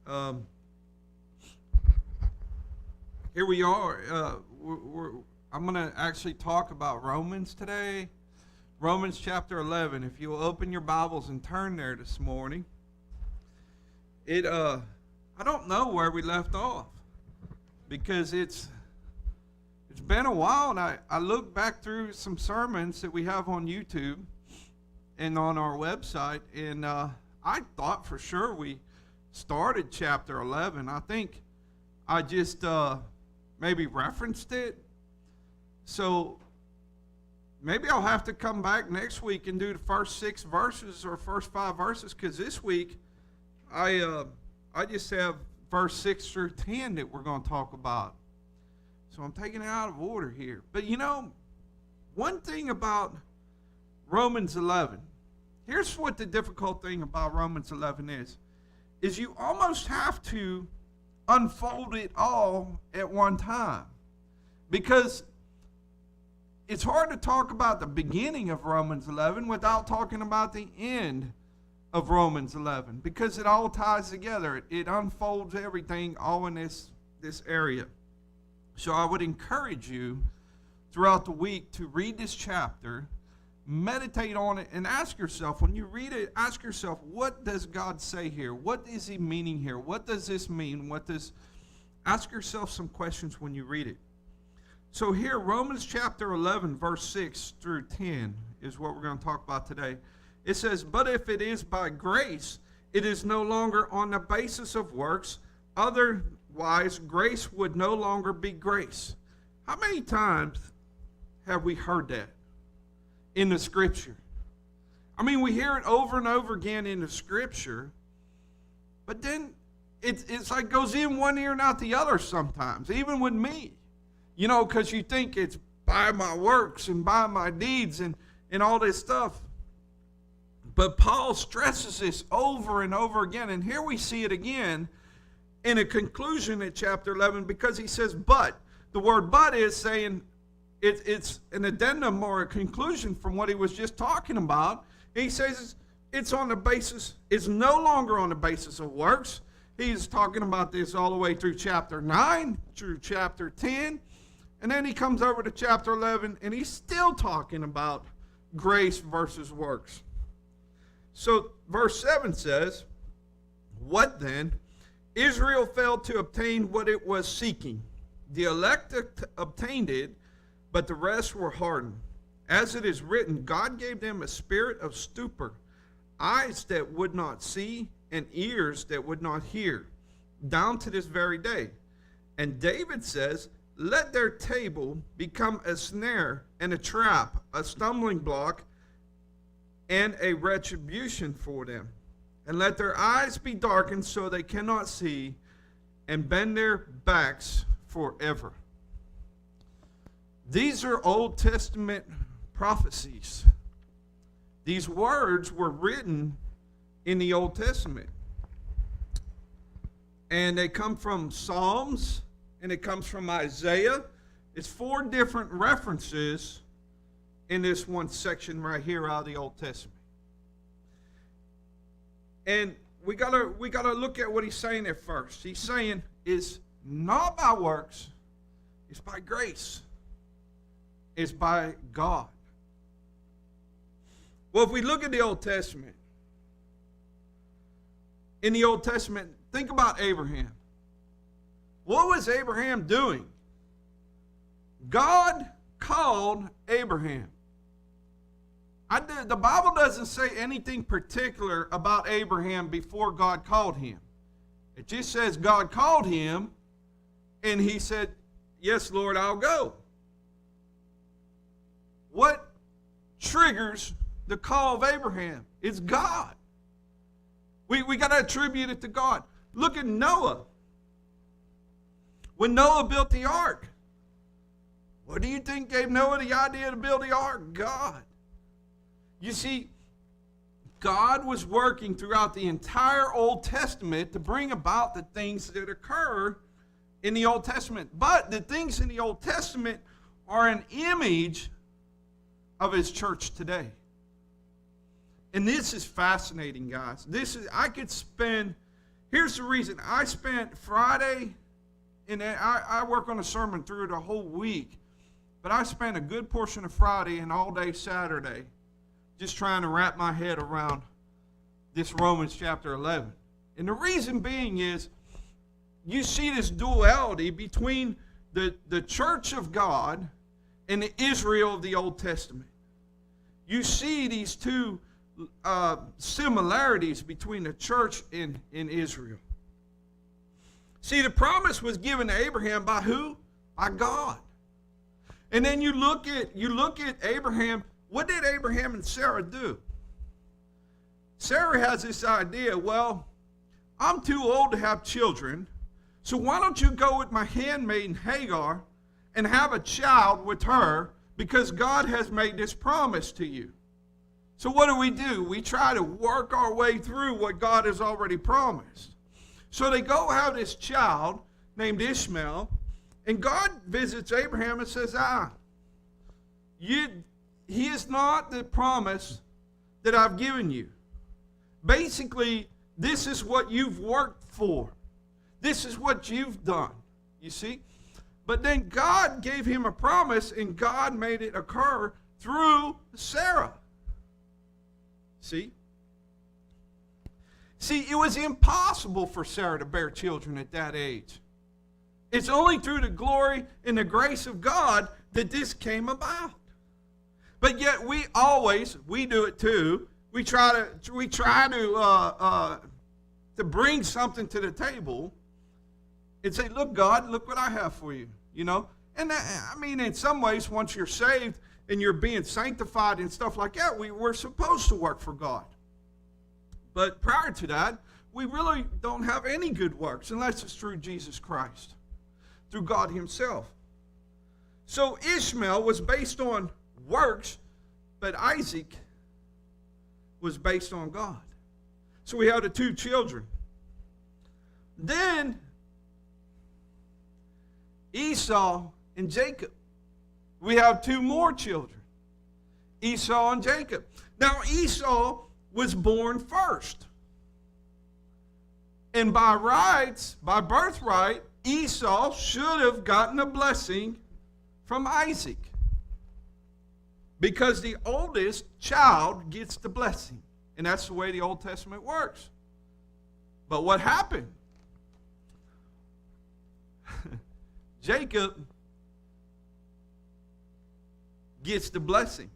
Um, Here we are. I'm going to actually talk about Romans today. Romans chapter 11. If you'll open your Bibles and turn there this morning. I don't know where we left off because it's been a while, and I looked back through some sermons that we have on YouTube and on our website, and I thought for sure we started chapter 11. I think I just maybe referenced it. So maybe I'll have to come back next week and do the first 6 verses or first 5 verses, because this week I just have verse 6 through 10 that we're going to talk about. So I'm taking it out of order here. But you know, one thing about Romans 11, here's what the difficult thing about Romans 11 is you almost have to unfold it all at one time. Because it's hard to talk about the beginning of Romans 11 without talking about the end of Romans 11. Because it all ties together. It unfolds everything all in this area. So I would encourage you throughout the week to read this chapter, meditate on it, and ask yourself, when you read it, ask yourself, what does God say here? What is he meaning here? What does this mean? Ask yourself some questions when you read it. So here, Romans chapter 11, verse 6 through 10 is what we're going to talk about today. It says, "But if it is by grace, it is no longer on the basis of works. Otherwise, grace would no longer be grace." How many times have we heard that in the Scripture? I mean, we hear it over and over again in the Scripture, but then it's like goes in one ear and out the other sometimes, even with me. You know, because you think it's by my works and by my deeds and all this stuff. But Paul stresses this over and over again, and here we see it again in a conclusion at chapter 11, because he says, but. The word but is saying it's an addendum or a conclusion from what he was just talking about. He says it's no longer on the basis of works. He's talking about this all the way through chapter 9, through chapter 10. And then he comes over to chapter 11, and he's still talking about grace versus works. So verse 7 says, "What then? Israel failed to obtain what it was seeking. The elect obtained it, but the rest were hardened. As it is written, God gave them a spirit of stupor, eyes that would not see, and ears that would not hear, down to this very day. And David says, let their table become a snare and a trap, a stumbling block, and a retribution for them. And let their eyes be darkened so they cannot see, and bend their backs forever." These are Old Testament prophecies. These words were written in the Old Testament. And they come from Psalms, and it comes from Isaiah. It's 4 different references in this one section right here out of the Old Testament. And we gotta look at what he's saying at first. He's saying it's not by works, it's by grace. It's by God. Well, if we look at the Old Testament, in the Old Testament, think about Abraham. What was Abraham doing? God called Abraham. The Bible doesn't say anything particular about Abraham before God called him. It just says God called him, and he said, "Yes, Lord, I'll go." What triggers the call of Abraham? It's God. We got to attribute it to God. Look at Noah. When Noah built the ark, what do you think gave Noah the idea to build the ark? God. You see, God was working throughout the entire Old Testament to bring about the things that occur in the Old Testament. But the things in the Old Testament are an image of his church today. And this is fascinating, guys. I could spend Here's the reason. I spent Friday, and I work on a sermon through the whole week, but I spent a good portion of Friday and all day Saturday just trying to wrap my head around this Romans chapter 11. And the reason being is you see this duality between the church of God and the Israel of the Old Testament. You see these two similarities between the church and Israel. See, the promise was given to Abraham by who? By God. And then you look at Abraham. What did Abraham and Sarah do? Sarah has this idea, well, I'm too old to have children, so why don't you go with my handmaiden Hagar and have a child with her, because God has made this promise to you. So what do? We try to work our way through what God has already promised. So they go have this child named Ishmael, and God visits Abraham and says, he is not the promise that I've given you. Basically, this is what you've worked for. This is what you've done, you see? But then God gave him a promise, and God made it occur through Sarah. See? See, it was impossible for Sarah to bear children at that age. It's only through the glory and the grace of God that this came about. But yet we do it too. We try to bring something to the table and say, look, God, look what I have for you, you know. And I mean, in some ways, once you're saved and you're being sanctified and stuff like that, we're supposed to work for God. But prior to that, we really don't have any good works unless it's through Jesus Christ, through God himself. So Ishmael was based on works, but Isaac was based on God. So we have the two children. Then Esau and Jacob. We have two more children, Esau and Jacob. Now Esau was born first. And by birthright, Esau should have gotten a blessing from Isaac, because the oldest child gets the blessing. And that's the way the Old Testament works. But what happened? Jacob gets the blessing.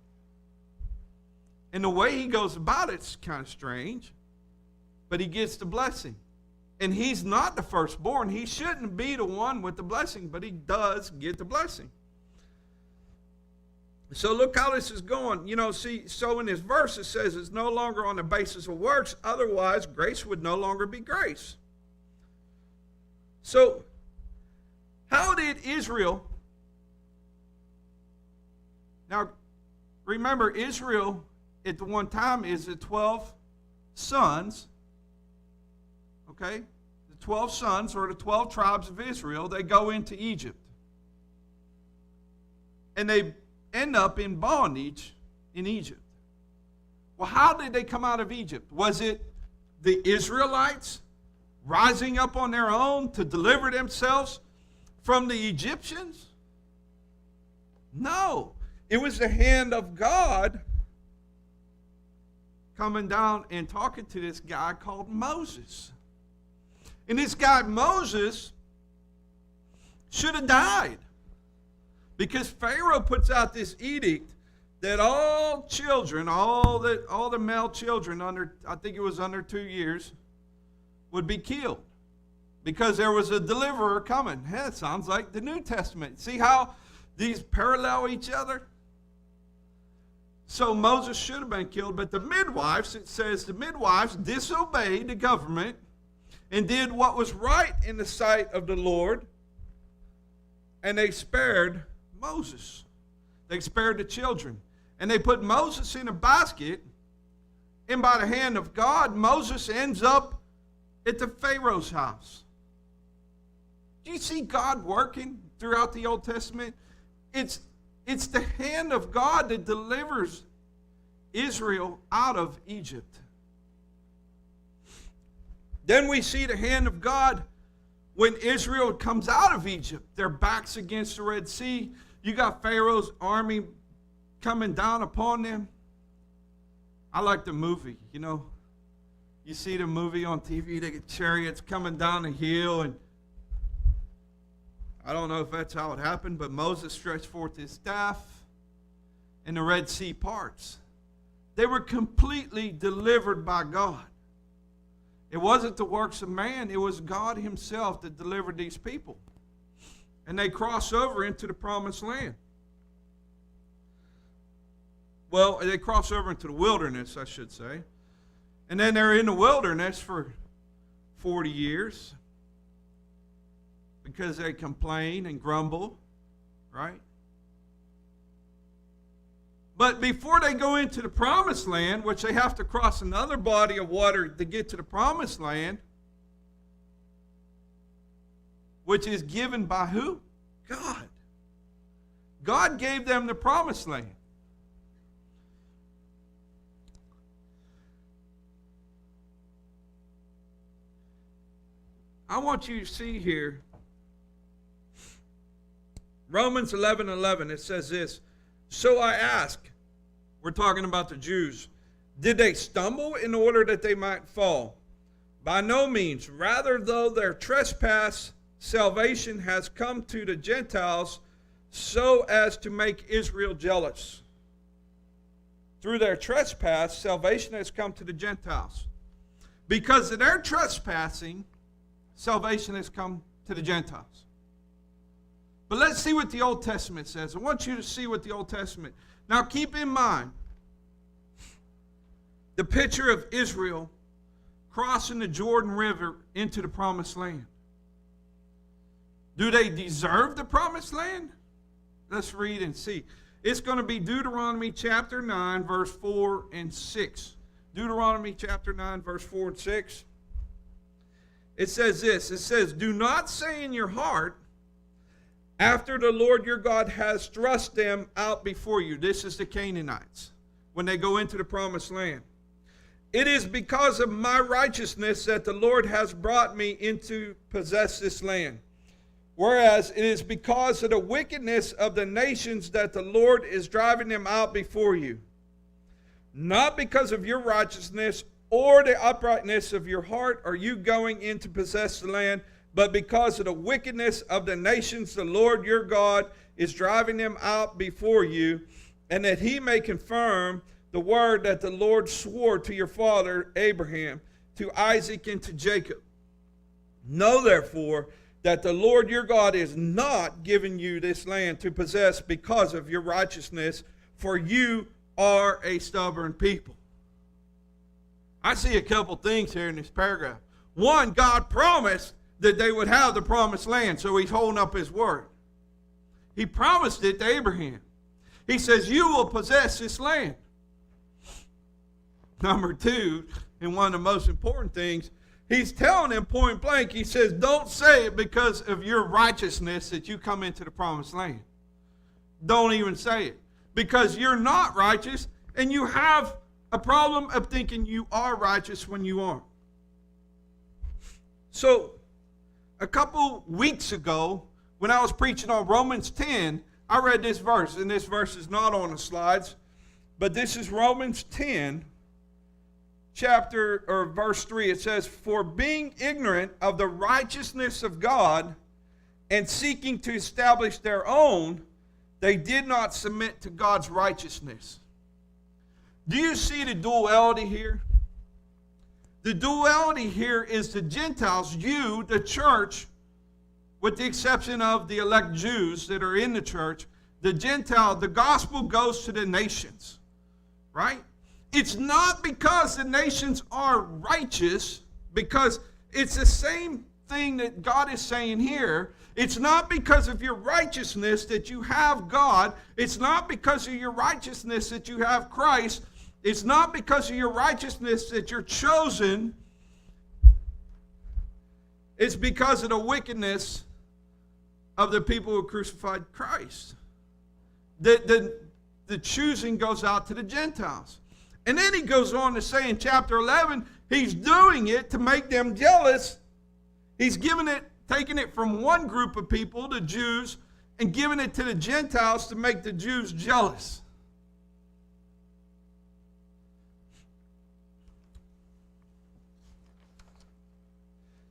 And the way he goes about it's kind of strange, but he gets the blessing. And he's not the firstborn. He shouldn't be the one with the blessing, but he does get the blessing. So look how this is going. You know, see, so in this verse it says it's no longer on the basis of works. Otherwise, grace would no longer be grace. So, how did Israel... Now, remember, Israel at the one time is the 12 sons. Okay? The 12 sons, or the 12 tribes of Israel, they go into Egypt. And they end up in bondage in Egypt. Well, how did they come out of Egypt? Was it the Israelites rising up on their own to deliver themselves from the Egyptians? No. It was the hand of God coming down and talking to this guy called Moses. And this guy Moses should have died, because Pharaoh puts out this edict that all children, all the male children under, I think it was under 2 years, would be killed, because there was a deliverer coming. That sounds like the New Testament. See how these parallel each other? So Moses should have been killed, but the midwives, it says the midwives disobeyed the government and did what was right in the sight of the Lord, and they spared Moses. They spared the children. And they put Moses in a basket, and by the hand of God, Moses ends up at the Pharaoh's house. Do you see God working throughout the Old Testament? It's the hand of God that delivers Israel out of Egypt. Then we see the hand of God when Israel comes out of Egypt. Their backs against the Red Sea. You got Pharaoh's army coming down upon them. I like the movie, you know. You see the movie on TV, they get chariots coming down the hill, and I don't know if that's how it happened, but Moses stretched forth his staff, and the Red Sea parts. They were completely delivered by God. It wasn't the works of man, it was God himself that delivered these people. And they cross over into the promised land. Well, they cross over into the wilderness, I should say. And then they're in the wilderness for 40 years because they complain and grumble, right? But before they go into the promised land, which they have to cross another body of water to get to the promised land, which is given by who? God. God gave them the promised land. I want you to see here, Romans 11:11, it says this, so I ask, we're talking about the Jews, did they stumble in order that they might fall? By no means. Rather, though their trespass, salvation has come to the Gentiles so as to make Israel jealous. Through their trespass, salvation has come to the Gentiles. Because of their trespassing, salvation has come to the Gentiles. But let's see what the Old Testament says. I want you to see what the Old Testament. Now keep in mind the picture of Israel crossing the Jordan River into the promised land. Do they deserve the promised land? Let's read and see. It's going to be Deuteronomy chapter 9, verse 4 and 6. Deuteronomy chapter 9, verse 4 and 6. It says this. It says, do not say in your heart, after the Lord your God has thrust them out before you. This is the Canaanites when they go into the promised land. It is because of my righteousness that the Lord has brought me into possess this land. Whereas it is because of the wickedness of the nations that the Lord is driving them out before you. Not because of your righteousness or the uprightness of your heart are you going in to possess the land, but because of the wickedness of the nations the Lord your God is driving them out before you, and that he may confirm the word that the Lord swore to your father Abraham, to Isaac, and to Jacob. Know therefore that the Lord your God is not giving you this land to possess because of your righteousness, for you are a stubborn people. I see a couple things here in this paragraph. One, God promised that they would have the promised land, so he's holding up his word. He promised it to Abraham. He says, you will possess this land. Number two, and one of the most important things, he's telling them point blank, he says, don't say it because of your righteousness that you come into the promised land. Don't even say it. Because you're not righteous, and you have a problem of thinking you are righteous when you aren't. So, a couple weeks ago, when I was preaching on Romans 10, I read this verse, and this verse is not on the slides, but this is Romans 10, verse 3. It says, for being ignorant of the righteousness of God and seeking to establish their own, they did not submit to God's righteousness. Do you see the duality here? The duality here is the Gentiles, you, the church, with the exception of the elect Jews that are in the church, the Gentile, the gospel goes to the nations, right? It's not because the nations are righteous, because it's the same thing that God is saying here. It's not because of your righteousness that you have God. It's not because of your righteousness that you have Christ. It's not because of your righteousness that you're chosen. It's because of the wickedness of the people who crucified Christ. The choosing goes out to the Gentiles. And then he goes on to say in chapter 11, He's doing it to make them jealous. He's taking it from one group of people, the Jews, and giving it to the Gentiles to make the Jews jealous.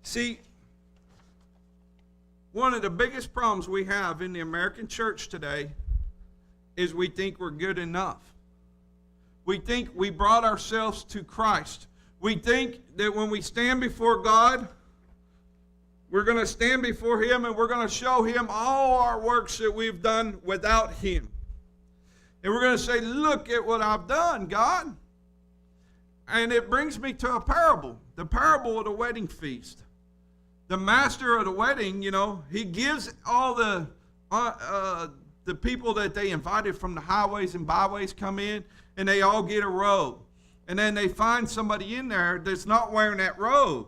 See, one of the biggest problems we have in the American church today is we think we're good enough. We think we brought ourselves to Christ. We think that when we stand before God, we're going to stand before Him and we're going to show Him all our works that we've done without Him. And we're going to say, look at what I've done, God. And it brings me to a parable, the parable of the wedding feast. The master of the wedding, he gives all the people that they invited from the highways and byways come in, and they all get a robe. And then they find somebody in there that's not wearing that robe.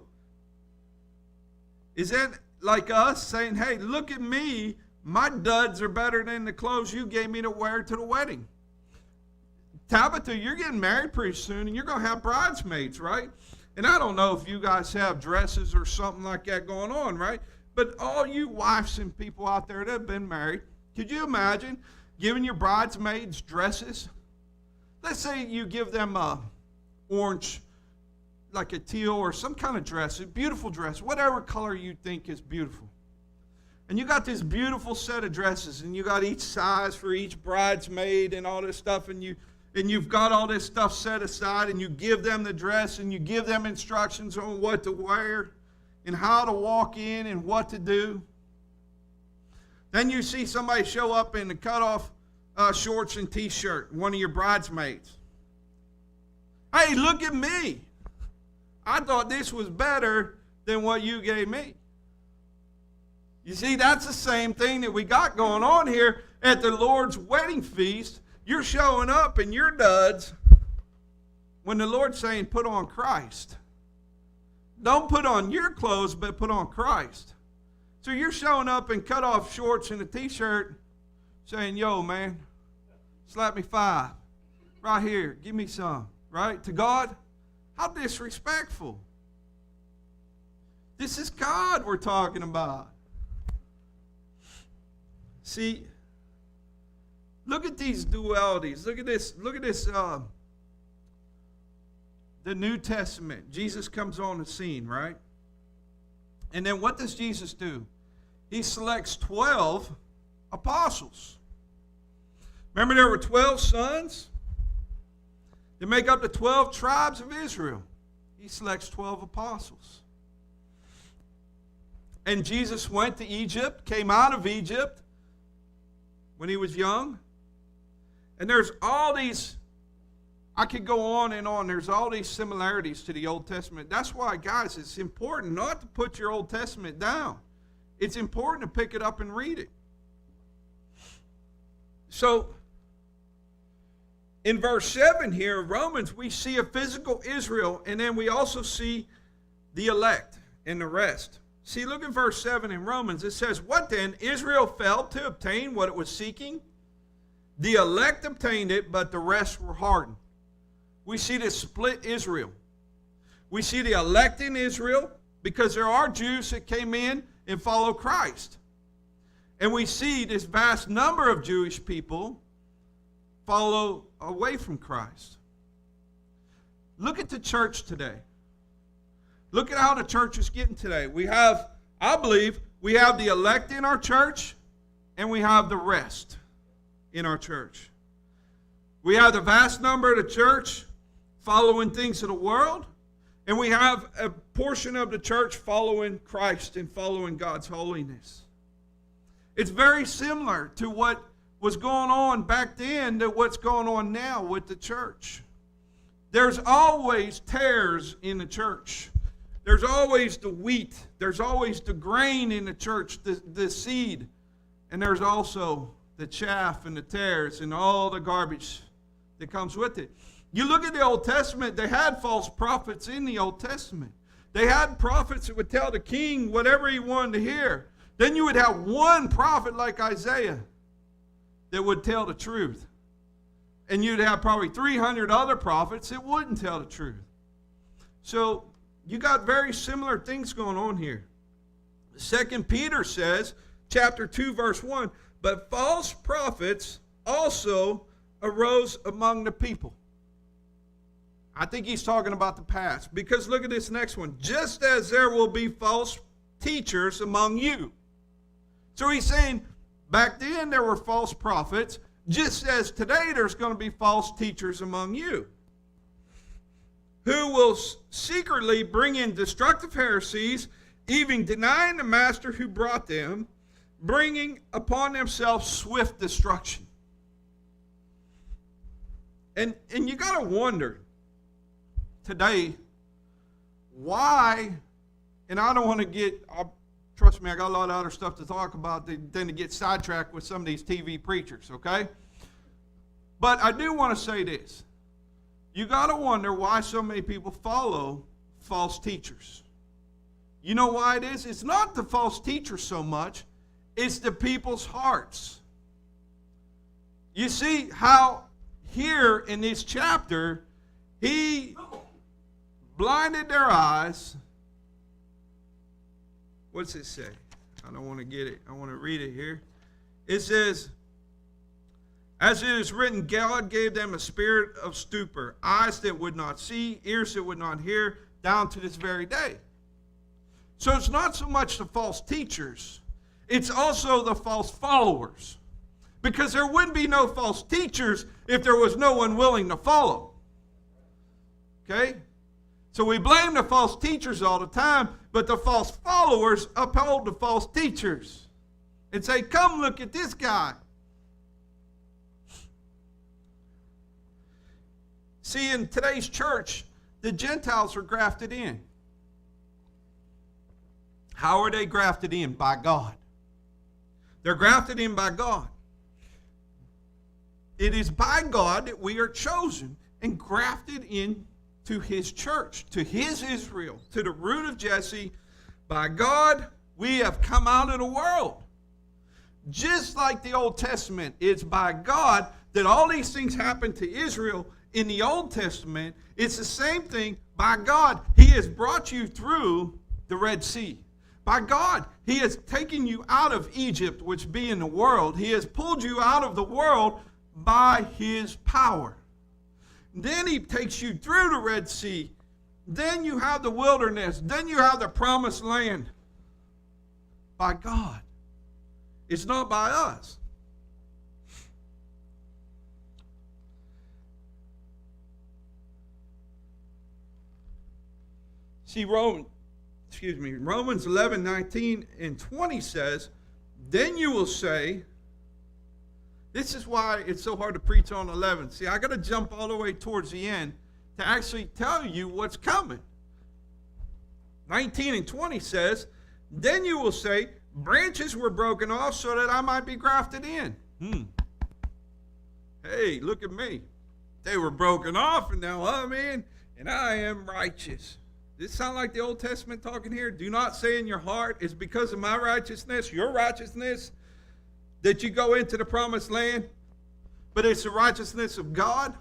Is that like us saying, hey, look at me, my duds are better than the clothes you gave me to wear to the wedding? Tabitha, you're getting married pretty soon, and you're going to have bridesmaids, right? And I don't know if you guys have dresses or something like that going on, right? But all you wives and people out there that have been married, could you imagine giving your bridesmaids dresses? Let's say you give them a orange, like a teal or some kind of dress, a beautiful dress, whatever color you think is beautiful. And you got this beautiful set of dresses, and you got each size for each bridesmaid and all this stuff, and you've got all this stuff set aside, and you give them the dress, and you give them instructions on what to wear and how to walk in and what to do. Then you see somebody show up in the cut-off shorts and T-shirt, one of your bridesmaids. Hey, look at me. I thought this was better than what you gave me. You see, that's the same thing that we got going on here at the Lord's wedding feast. You're showing up in your duds when the Lord's saying, put on Christ. Don't put on your clothes, but put on Christ. So you're showing up in cut-off shorts and a T-shirt saying, yo, man, slap me 5. Right here, give me some. Right? To God? How disrespectful. This is God we're talking about. See, look at these dualities. Look at this. The New Testament. Jesus comes on the scene, right? And then what does Jesus do? He selects 12 apostles. Remember there were 12 sons? They make up the 12 tribes of Israel. He selects 12 apostles. And Jesus went to Egypt, came out of Egypt when he was young. And there's all these, I could go on and on, there's all these similarities to the Old Testament. That's why, guys, it's important not to put your Old Testament down. It's important to pick it up and read it. So, in verse 7 here of Romans, we see a physical Israel, and then we also see the elect and the rest. See, look at verse 7 in Romans. It says, what then? Israel failed to obtain what it was seeking. The elect obtained it, but the rest were hardened. We see this split Israel. We see the elect in Israel, because there are Jews that came in and follow Christ. And we see this vast number of Jewish people follow away from Christ. Look at the church today. Look at how the church is getting today. We have, I believe, we have the elect in our church, and we have the rest in our church. We have the vast number of the church following things of the world, and we have a portion of the church following Christ and following God's holiness. It's very similar to what was going on back then to what's going on now with the church. There's always tares in the church. There's always the wheat. There's always the grain in the church, the seed. And there's also the chaff and the tares and all the garbage that comes with it. You look at the Old Testament, they had false prophets in the Old Testament. They had prophets that would tell the king whatever he wanted to hear. Then you would have one prophet like Isaiah that would tell the truth. And you'd have probably 300 other prophets that wouldn't tell the truth. So you got very similar things going on here. 2 Peter says, chapter 2, verse 1, but false prophets also arose among the people. I think he's talking about the past. Because look at this next one. Just as there will be false teachers among you. So he's saying, back then there were false prophets. Just as today there's going to be false teachers among you. Who will secretly bring in destructive heresies, even denying the master who brought them, bringing upon themselves swift destruction. And you got to wonder today why, and I don't want to get, trust me, I got a lot of other stuff to talk about than to get sidetracked with some of these TV preachers, okay? But I do want to say this. You got to wonder why so many people follow false teachers. You know why it is? It's not the false teachers so much. It's the people's hearts. You see how here in this chapter, he blinded their eyes. What's it say? I don't want to get it. I want to read it here. It says, as it is written, God gave them a spirit of stupor, eyes that would not see, ears that would not hear, down to this very day. So it's not so much the false teachers, it's also the false followers. Because there wouldn't be no false teachers if there was no one willing to follow. Okay? So we blame the false teachers all the time, but the false followers uphold the false teachers and say, come look at this guy. See, in today's church, the Gentiles are grafted in. How are they grafted in? By God. They're grafted in by God. It is by God that we are chosen and grafted into his church, to his Israel, to the root of Jesse. By God, we have come out of the world. Just like the Old Testament, it's by God that all these things happened to Israel in the Old Testament. It's the same thing. By God, he has brought you through the Red Sea. By God, he has taken you out of Egypt, which be in the world. He has pulled you out of the world by his power. Then he takes you through the Red Sea. Then you have the wilderness. Then you have the promised land. By God. It's not by us. See, Romans 11, 19, and 20 says, then you will say, this is why it's so hard to preach on 11. See, I got to jump all the way towards the end to actually tell you what's coming. 19 and 20 says, then you will say, branches were broken off so that I might be grafted in. Hey, look at me. They were broken off, and now I'm in, and I am righteous. Does this sound like the Old Testament talking here? Do not say in your heart, it's because of my righteousness, your righteousness, that you go into the promised land, but it's the righteousness of God.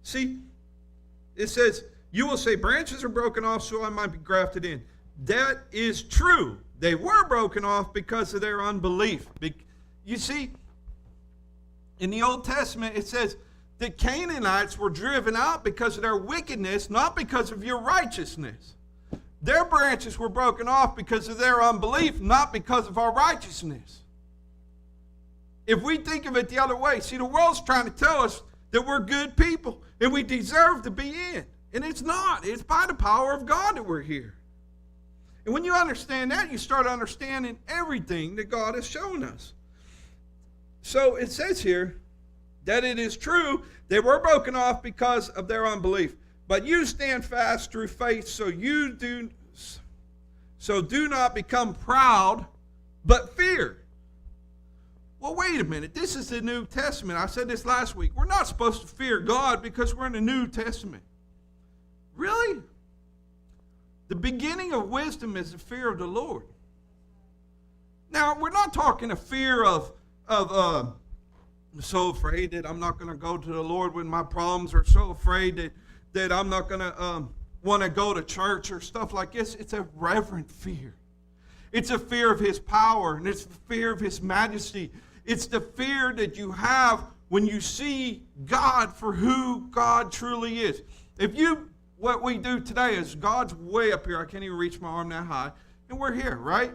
See, it says, you will say, branches are broken off so I might be grafted in. That is true. They were broken off because of their unbelief. You see, in the Old Testament, it says the Canaanites were driven out because of their wickedness, not because of your righteousness. Their branches were broken off because of their unbelief, not because of our righteousness. If we think of it the other way, see, the world's trying to tell us that we're good people and we deserve to be in. And it's not. It's by the power of God that we're here. And when you understand that, you start understanding everything that God has shown us. So it says here that it is true they were broken off because of their unbelief. But you stand fast through faith, so do not become proud, but fear. Well, wait a minute. This is the New Testament. I said this last week. We're not supposed to fear God because we're in the New Testament. Really? The beginning of wisdom is the fear of the Lord. Now, we're not talking a fear of I'm so afraid that I'm not going to go to the Lord when my problems are so afraid that I'm not going to want to go to church or stuff like this. It's a reverent fear. It's a fear of his power, and it's the fear of his majesty. It's the fear that you have when you see God for who God truly is. What we do today is God's way up here. I can't even reach my arm that high. And we're here, right?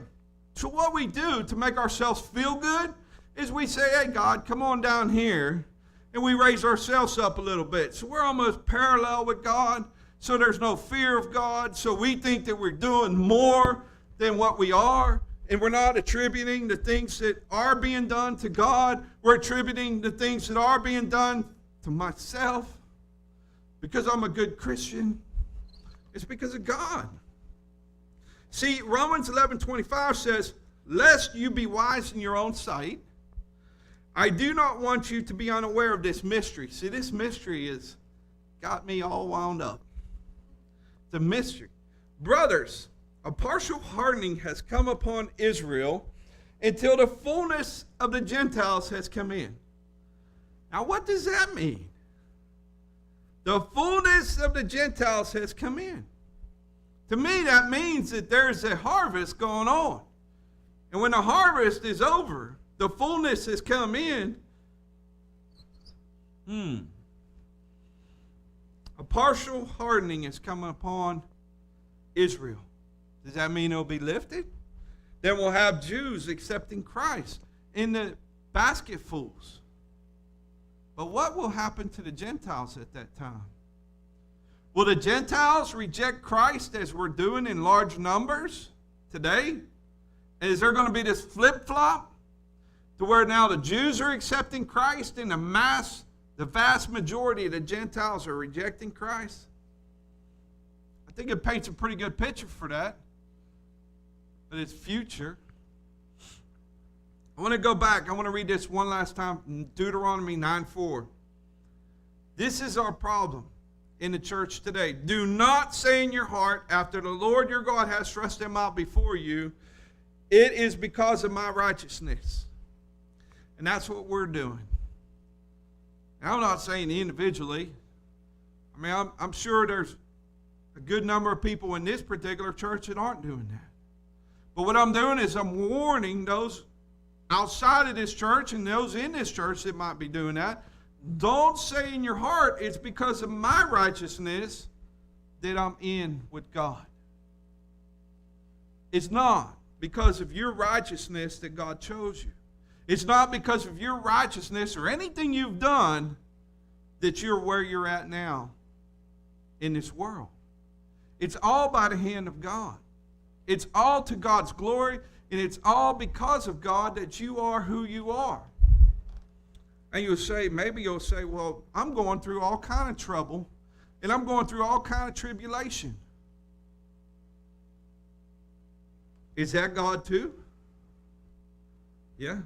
So what we do to make ourselves feel good is we say, hey, God, come on down here. And we raise ourselves up a little bit. So we're almost parallel with God. So there's no fear of God. So we think that we're doing more than what we are. And we're not attributing the things that are being done to God. We're attributing the things that are being done to myself. Because I'm a good Christian. It's because of God. See, Romans 11:25 says, lest you be wise in your own sight, I do not want you to be unaware of this mystery. See, this mystery has got me all wound up. The mystery. Brothers, a partial hardening has come upon Israel until the fullness of the Gentiles has come in. Now, what does that mean? The fullness of the Gentiles has come in. To me, that means that there's a harvest going on. And when the harvest is over, the fullness has come in. A partial hardening is coming upon Israel. Does that mean it'll be lifted? Then we'll have Jews accepting Christ in the basketfuls. But what will happen to the Gentiles at that time? Will the Gentiles reject Christ as we're doing in large numbers today? Is there going to be this flip-flop to where now the Jews are accepting Christ and the vast majority of the Gentiles are rejecting Christ? I think it paints a pretty good picture for that. But it's future. I want to go back. I want to read this one last time from Deuteronomy 9:4. This is our problem in the church today. Do not say in your heart, after the Lord your God has thrust them out before you, it is because of my righteousness. And that's what we're doing. Now, I'm not saying individually. I mean, I'm sure there's a good number of people in this particular church that aren't doing that. But what I'm doing is I'm warning those outside of this church and those in this church that might be doing that. Don't say in your heart, it's because of my righteousness that I'm in with God. It's not because of your righteousness that God chose you. It's not because of your righteousness or anything you've done that you're where you're at now in this world. It's all by the hand of God. It's all to God's glory, and it's all because of God that you are who you are. And maybe you'll say, well, I'm going through all kind of trouble, and I'm going through all kind of tribulation. Is that God too? Yeah.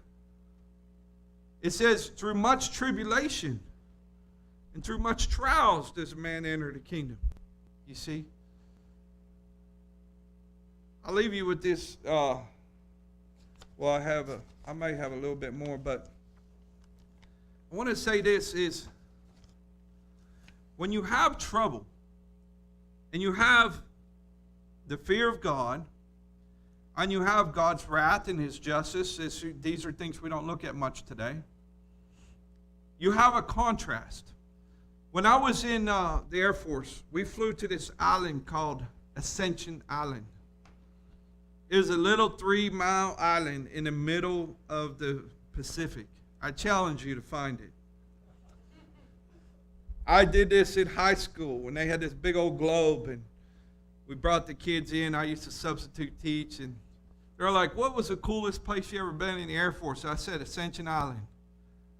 It says, through much tribulation and through much trials does a man enter the kingdom. You see? I'll leave you with this. I may have a little bit more, but I want to say this is, when you have trouble and you have the fear of God and you have God's wrath and his justice, these are things we don't look at much today. You have a contrast. When I was in the Air Force, we flew to this island called Ascension Island. It was a little 3-mile island in the middle of the Pacific. I challenge you to find it. I did this in high school when they had this big old globe, and we brought the kids in. I used to substitute teach, and they're like, what was the coolest place you ever been in the Air Force? I said, Ascension Island.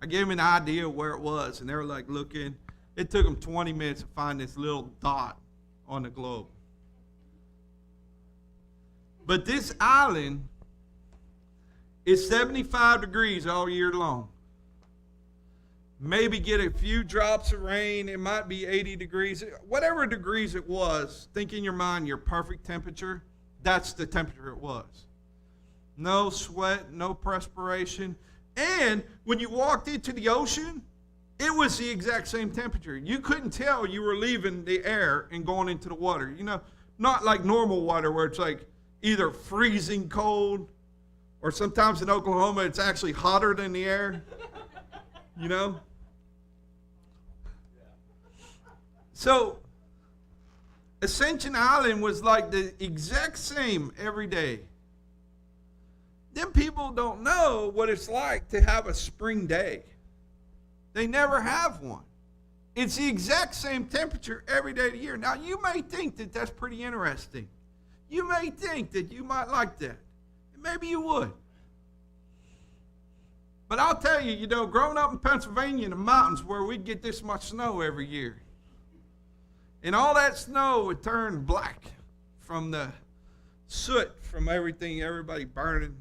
I gave them an idea of where it was, and they were like looking. It took them 20 minutes to find this little dot on the globe. But this island is 75 degrees all year long. Maybe get a few drops of rain. It might be 80 degrees. Whatever degrees it was, think in your mind your perfect temperature. That's the temperature it was. No sweat, no perspiration. And when you walked into the ocean, It was the exact same temperature. You couldn't tell you were leaving the air and going into the water. You know, not like normal water where it's like either freezing cold or sometimes in Oklahoma it's actually hotter than the air. You know? So, Ascension Island was like the exact same every day. Then people don't know what it's like to have a spring day. They never have one. It's the exact same temperature every day of the year. Now, you may think that that's pretty interesting. You may think that you might like that. Maybe you would. But I'll tell you, you know, growing up in Pennsylvania in the mountains where we'd get this much snow every year, and all that snow would turn black from the soot from everything, everybody burning.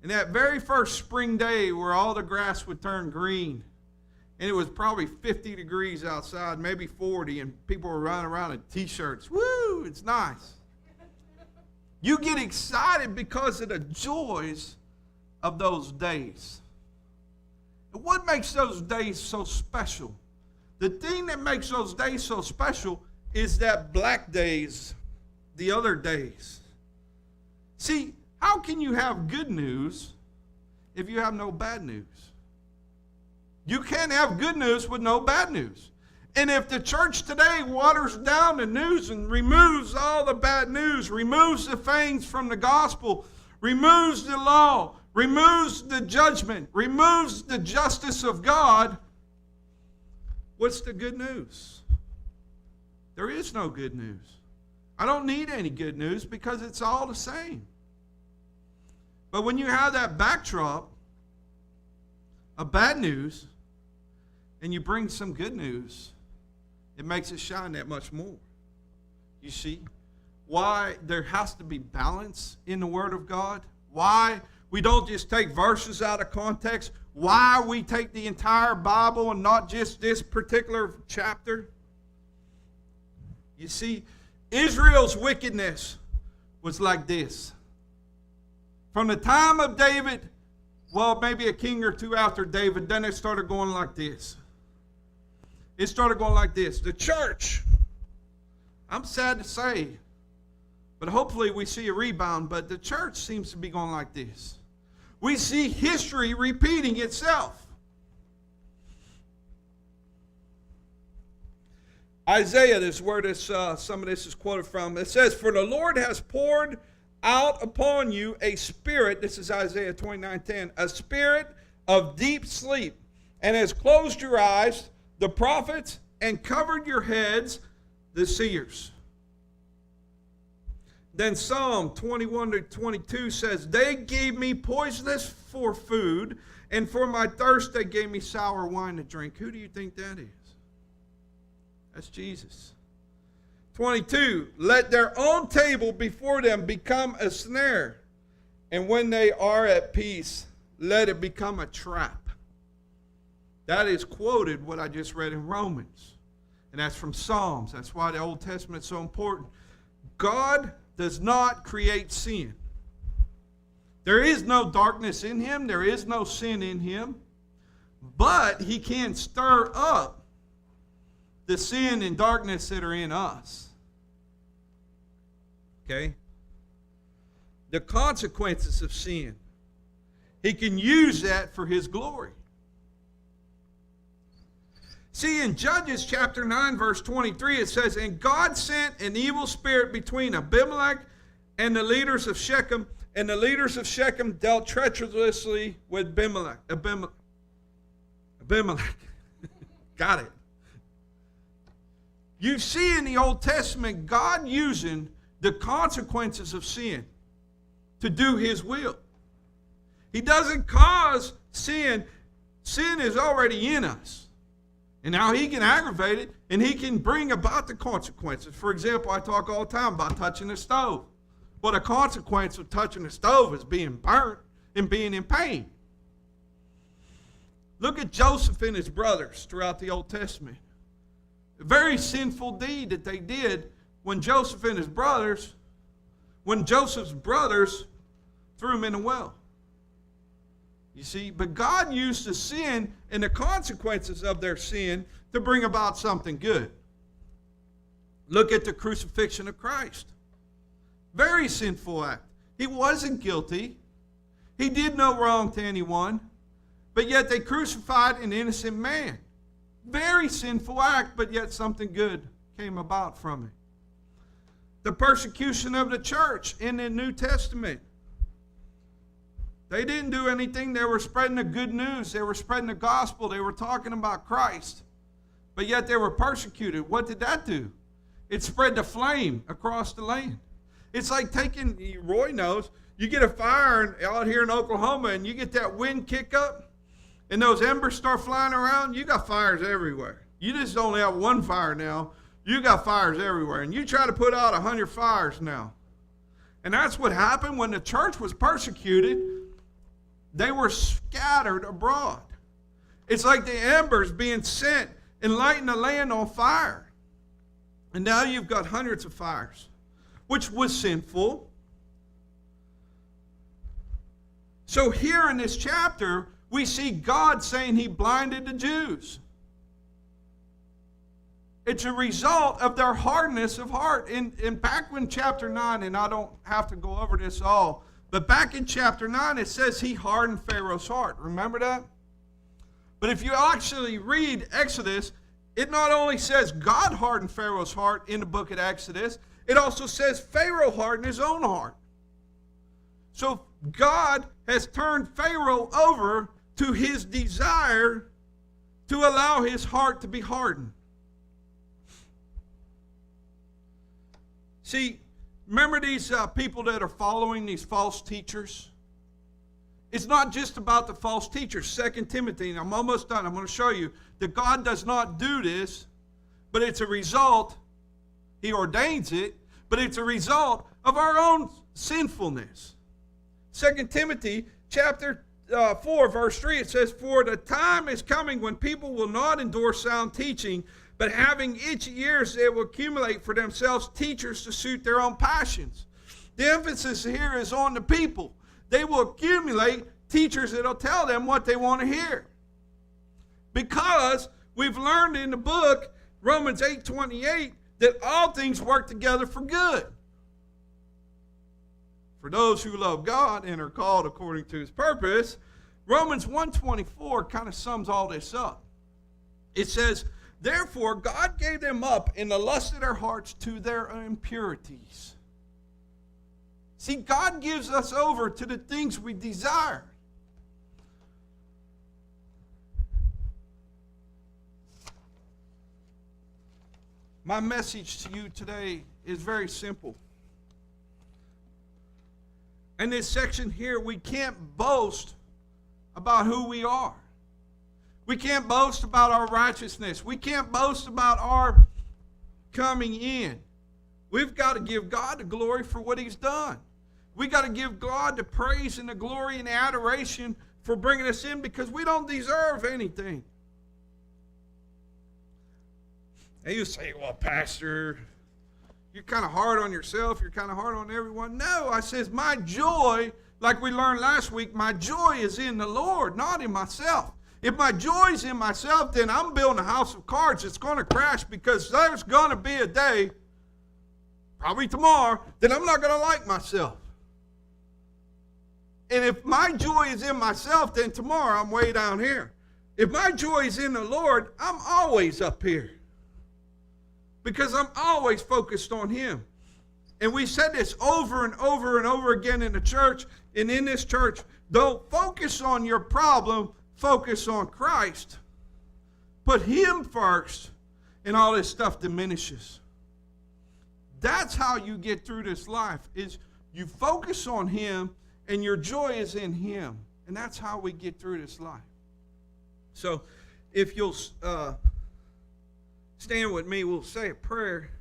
And that very first spring day where all the grass would turn green, and it was probably 50 degrees outside, maybe 40, and people were running around in T-shirts. Woo, it's nice. You get excited because of the joys of those days. And what makes those days so special? The thing that makes those days so special is that black days, the other days. See, how can you have good news if you have no bad news? You can't have good news with no bad news. And if the church today waters down the news and removes all the bad news, removes the things from the gospel, removes the law, removes the judgment, removes the justice of God, what's the good news? There is no good news. I don't need any good news because it's all the same. But when you have that backdrop of bad news and you bring some good news, it makes it shine that much more. You see why there has to be balance in the Word of God? Why we don't just take verses out of context? Why we take the entire Bible and not just this particular chapter? You see, Israel's wickedness was like this. From the time of David, well, maybe a king or two after David, then it started going like this. It started going like this. The church, I'm sad to say, but hopefully we see a rebound, but the church seems to be going like this. We see history repeating itself. Isaiah, this word is some of this is quoted from. It says, "For the Lord has poured out upon you a spirit," this is Isaiah 29:10, "a spirit of deep sleep, and has closed your eyes, the prophets, and covered your heads, the seers." Then Psalm 21-22 says, "They gave me poisonous for food, and for my thirst they gave me sour wine to drink." Who do you think that is? That's Jesus. 22, "Let their own table before them become a snare, and when they are at peace, let it become a trap." That is quoted what I just read in Romans. And that's from Psalms. That's why the Old Testament is so important. God does not create sin. There is no darkness in him. There is no sin in him. But he can stir up the sin and darkness that are in us. Okay? The consequences of sin. He can use that for his glory. See, in Judges chapter 9, verse 23, it says, "And God sent an evil spirit between Abimelech and the leaders of Shechem, and the leaders of Shechem dealt treacherously with Abimelech." Got it. You see in the Old Testament God using the consequences of sin to do his will. He doesn't cause sin. Sin is already in us. And now he can aggravate it, and he can bring about the consequences. For example, I talk all the time about touching the stove. Well, the consequence of touching the stove is being burnt and being in pain. Look at Joseph and his brothers throughout the Old Testament. A very sinful deed that they did when Joseph's brothers threw him in a well. You see, but God used the sin and the consequences of their sin to bring about something good. Look at the crucifixion of Christ. Very sinful act. He wasn't guilty. He did no wrong to anyone. But yet they crucified an innocent man. Very sinful act, but yet something good came about from it. The persecution of the church in the New Testament. They didn't do anything. They were spreading the good news. They were spreading the gospel. They were talking about Christ. But yet they were persecuted. What did that do? It spread the flame across the land. It's like taking, Roy knows, you get a fire out here in Oklahoma and you get that wind kick up and those embers start flying around. You got fires everywhere. You just don't have one fire now. You got fires everywhere. And you try to put out 100 fires now. And that's what happened when the church was persecuted. They were scattered abroad. It's like the embers being sent and lighting the land on fire. And now you've got hundreds of fires, which was sinful. So here in this chapter, we see God saying he blinded the Jews. It's a result of their hardness of heart. And back in chapter 9, and I don't have to go over this all, but back in chapter 9, it says he hardened Pharaoh's heart. Remember that? But if you actually read Exodus, it not only says God hardened Pharaoh's heart in the book of Exodus, it also says Pharaoh hardened his own heart. So God has turned Pharaoh over to his desire to allow his heart to be hardened. See, remember these people that are following these false teachers? It's not just about the false teachers. 2 Timothy, and I'm almost done. I'm going to show you that God does not do this, but it's a result. He ordains it, but it's a result of our own sinfulness. 2 Timothy chapter 4, verse 3, it says, "For the time is coming when people will not endure sound teaching, but having itchy ears, they will accumulate for themselves teachers to suit their own passions." The emphasis here is on the people. They will accumulate teachers that will tell them what they want to hear. Because we've learned in the book, Romans 8:28, that all things work together for good. For those who love God and are called according to his purpose. Romans 1:24 kind of sums all this up. It says, "Therefore God gave them up in the lust of their hearts to their impurities." See, God gives us over to the things we desire. My message to you today is very simple. In this section here, we can't boast about who we are. We can't boast about our righteousness. We can't boast about our coming in. We've got to give God the glory for what he's done. We got to give God the praise and the glory and the adoration for bringing us in, because we don't deserve anything. And you say, "Well, Pastor, you're kind of hard on yourself. You're kind of hard on everyone." No, I says my joy, like we learned last week, my joy is in the Lord, not in myself. If my joy is in myself, then I'm building a house of cards. It's going to crash, because there's going to be a day, probably tomorrow, that I'm not going to like myself. And if my joy is in myself, then tomorrow I'm way down here. If my joy is in the Lord, I'm always up here, because I'm always focused on him. And we said this over and over and over again in the church and in this church. Don't focus on your problem. Focus on Christ. Put him first, and all this stuff diminishes. That's how you get through this life, is you focus on him, and your joy is in him. And that's how we get through this life. So if you'll stand with me, we'll say a prayer.